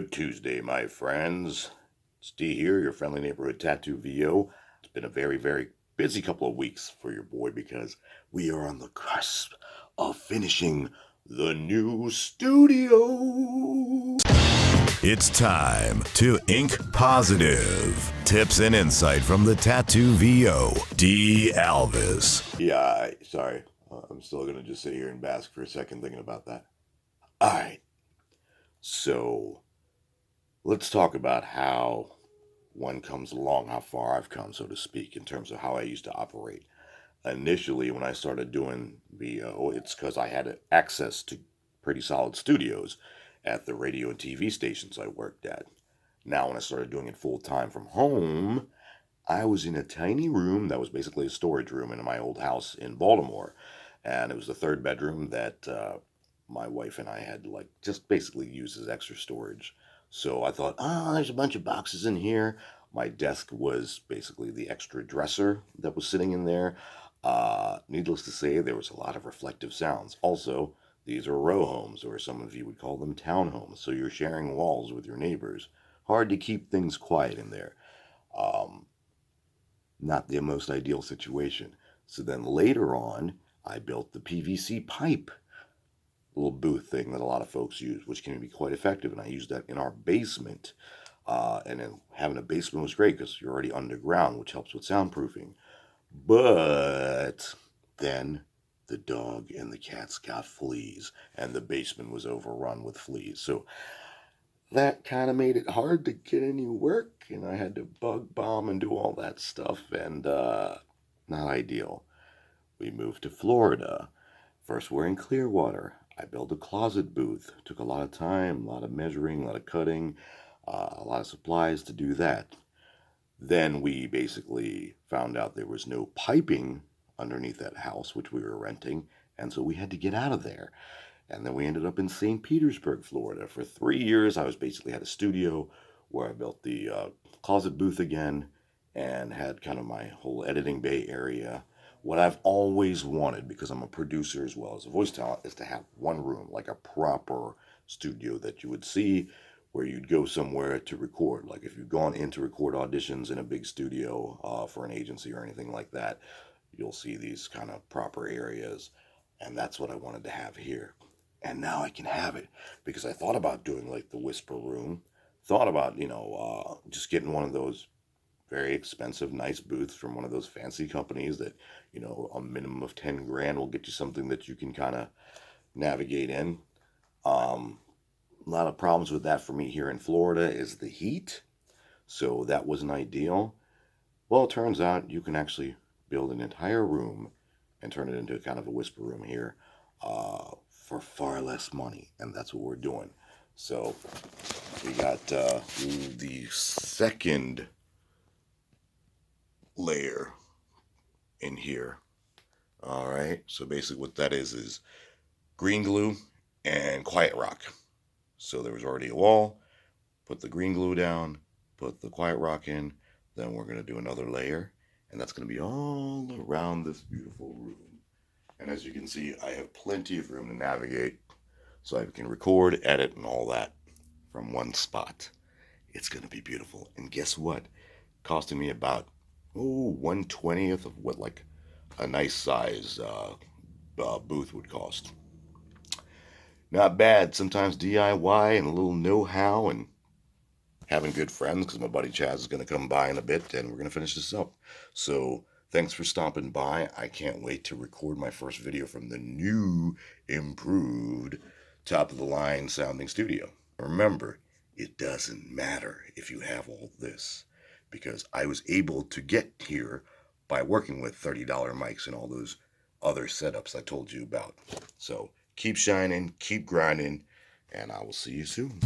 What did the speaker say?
Good Tuesday, my friends. It's D here, your friendly neighborhood tattoo VO. It's been a very, very busy couple of weeks for your boy because we are on the cusp of finishing the new studio. It's time to Ink Positive. Tips and insight from the Tattoo VO, D. Alvis. Yeah, sorry. I'm still going to just sit here and bask for a second thinking about that. All right. So let's talk about how one comes along, how far I've come, so to speak, in terms of how I used to operate. Initially, when I started doing VO, it's because I had access to pretty solid studios at the radio and TV stations I worked at. Now, when I started doing it full time from home, I was in a tiny room that was basically a storage room in my old house in Baltimore. And it was the third bedroom that my wife and I had just basically used as extra storage. So I thought, there's a bunch of boxes in here. My desk was basically the extra dresser that was sitting in there. Needless to say, there was a lot of reflective sounds. Also, these are row homes, or some of you would call them townhomes. So you're sharing walls with your neighbors. Hard to keep things quiet in there. Not the most ideal situation. So then later on, I built the PVC pipe little booth thing that a lot of folks use, which can be quite effective. And I used that in our basement. And then having a basement was great because you're already underground, which helps with soundproofing. But then the dog and the cats got fleas, and the basement was overrun with fleas. So that kind of made it hard to get any work, and I had to bug bomb and do all that stuff, and not ideal. We moved to Florida. First, we're in Clearwater. I built a closet booth. Took a lot of time, a lot of measuring, a lot of cutting, a lot of supplies to do that. Then we basically found out there was no piping underneath that house, which we were renting, and so we had to get out of there. And then we ended up in St. Petersburg, Florida. For 3 years, I was basically had a studio where I built the closet booth again and had kind of my whole editing bay area. What I've always wanted, because I'm a producer as well as a voice talent, is to have one room, like a proper studio that you would see where you'd go somewhere to record. Like if you've gone in to record auditions in a big studio for an agency or anything like that, you'll see these kind of proper areas. And that's what I wanted to have here. And now I can have it because I thought about doing like the Whisper Room, thought about, just getting one of those very expensive, nice booths from one of those fancy companies that, a minimum of 10 grand will get you something that you can kind of navigate in. A lot of problems with that for me here in Florida is the heat. So that wasn't ideal. Well, it turns out you can actually build an entire room and turn it into kind of a Whisper Room here for far less money. And that's what we're doing. So we got the second layer in here. All right. So basically what that is green glue and Quiet Rock. So there was already a wall, put the green glue down, put the Quiet Rock in, then we're going to do another layer, and that's going to be all around this beautiful room. And as you can see, I have plenty of room to navigate, so I can record, edit, and all that from one spot. It's going to be beautiful. And guess what? Costing me about 1/20th of what like a nice size booth would cost. Not bad. Sometimes DIY and a little know-how and having good friends, because my buddy Chaz is going to come by in a bit and we're going to finish this up. So thanks for stopping by. I can't wait to record my first video from the new, improved, top-of-the-line sounding studio. Remember, it doesn't matter if you have all this, because I was able to get here by working with $30 mics and all those other setups I told you about. So keep shining, keep grinding, and I will see you soon.